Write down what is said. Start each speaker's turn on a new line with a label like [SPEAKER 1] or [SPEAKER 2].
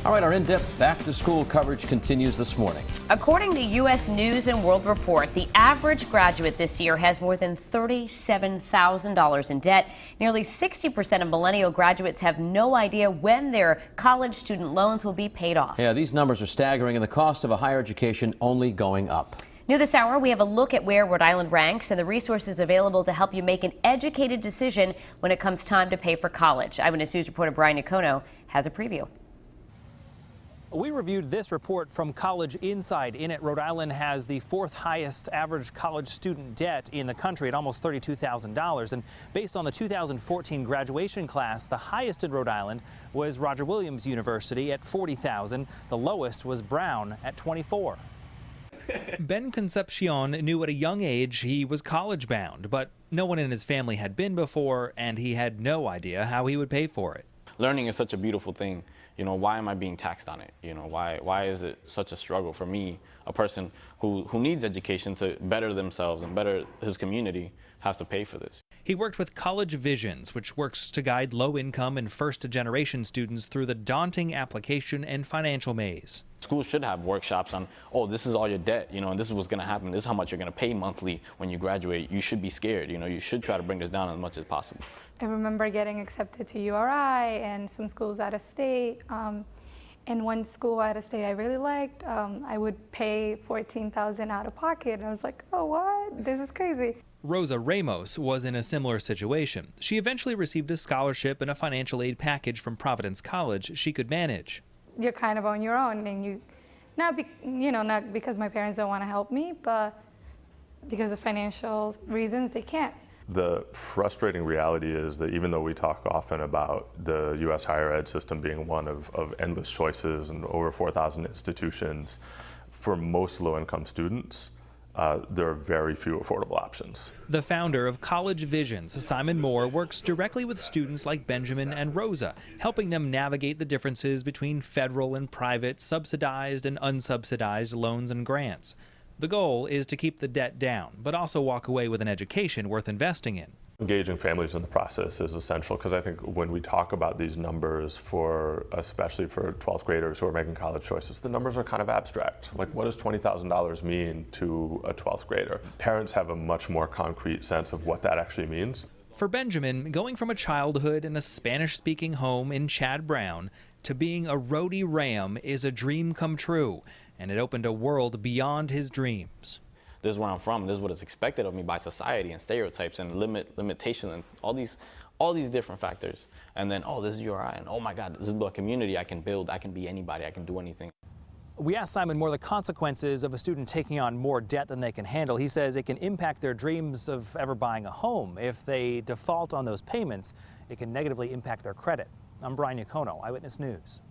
[SPEAKER 1] All right, our in-depth back-to-school coverage continues this morning.
[SPEAKER 2] According to U.S. News and World Report, the average graduate this year has more than $37,000 in debt. Nearly 60% of millennial graduates have no idea when their college student loans will be paid off.
[SPEAKER 1] Yeah, these numbers are staggering, and the cost of a higher education only going up.
[SPEAKER 2] New this hour, we have a look at where Rhode Island ranks and the resources available to help you make an educated decision when it comes time to pay for college. Eyewitness News reporter Brian Yacono has a preview.
[SPEAKER 3] We reviewed this report from College Insight. In it, Rhode Island has the fourth highest average college student debt in the country at almost $32,000. And based on the 2014 graduation class, the highest in Rhode Island was Roger Williams University at $40,000. The lowest was Brown at $24,000. Ben Concepcion knew at a young age he was college bound, but no one in his family had been before, and he had no idea how he would pay for it.
[SPEAKER 4] Learning is such a beautiful thing. You know, why am I being taxed on it? You know, why is it such a struggle for me, a person who needs education to better themselves and better his community, has to pay for this?
[SPEAKER 3] He worked with College Visions, which works to guide low-income and first-generation students through the daunting application and financial maze.
[SPEAKER 4] Schools should have workshops on, oh, this is all your debt, you know, and this is what's going to happen. This is how much you're going to pay monthly when you graduate. You should be scared. You know, you should try to bring this down as much as possible.
[SPEAKER 5] I remember getting accepted to URI and some schools out of state. And one school out of state I really liked, I would pay $14,000 out of pocket. And I was like, oh, what? This is crazy.
[SPEAKER 3] Rosa Ramos was in a similar situation. She eventually received a scholarship and a financial aid package from Providence College she could manage.
[SPEAKER 5] You're kind of on your own, and not because my parents don't want to help me, but because of financial reasons, they can't.
[SPEAKER 6] The frustrating reality is that even though we talk often about the U.S. higher ed system being one of endless choices and over 4,000 institutions, for most low-income students, there are very few affordable options.
[SPEAKER 3] The founder of College Visions, Simon Moore, works directly with students like Benjamin and Rosa, helping them navigate the differences between federal and private, subsidized and unsubsidized loans and grants. The goal is to keep the debt down, but also walk away with an education worth investing in.
[SPEAKER 6] Engaging families in the process is essential, because I think when we talk about these numbers, especially for 12th graders who are making college choices, the numbers are kind of abstract. Like, what does $20,000 mean to a 12th grader? Parents have a much more concrete sense of what that actually means.
[SPEAKER 3] For Benjamin, going from a childhood in a Spanish-speaking home in Chad Brown to being a roadie Ram is a dream come true, and it opened a world beyond his dreams.
[SPEAKER 4] This is where I'm from. This is what is expected of me by society and stereotypes and limitation and all these different factors. And then, oh, this is URI, and oh my God, this is a community I can build. I can be anybody. I can do anything.
[SPEAKER 3] We asked Simon Moore the consequences of a student taking on more debt than they can handle. He says it can impact their dreams of ever buying a home. If they default on those payments, it can negatively impact their credit. I'm Brian Yacono, Eyewitness News.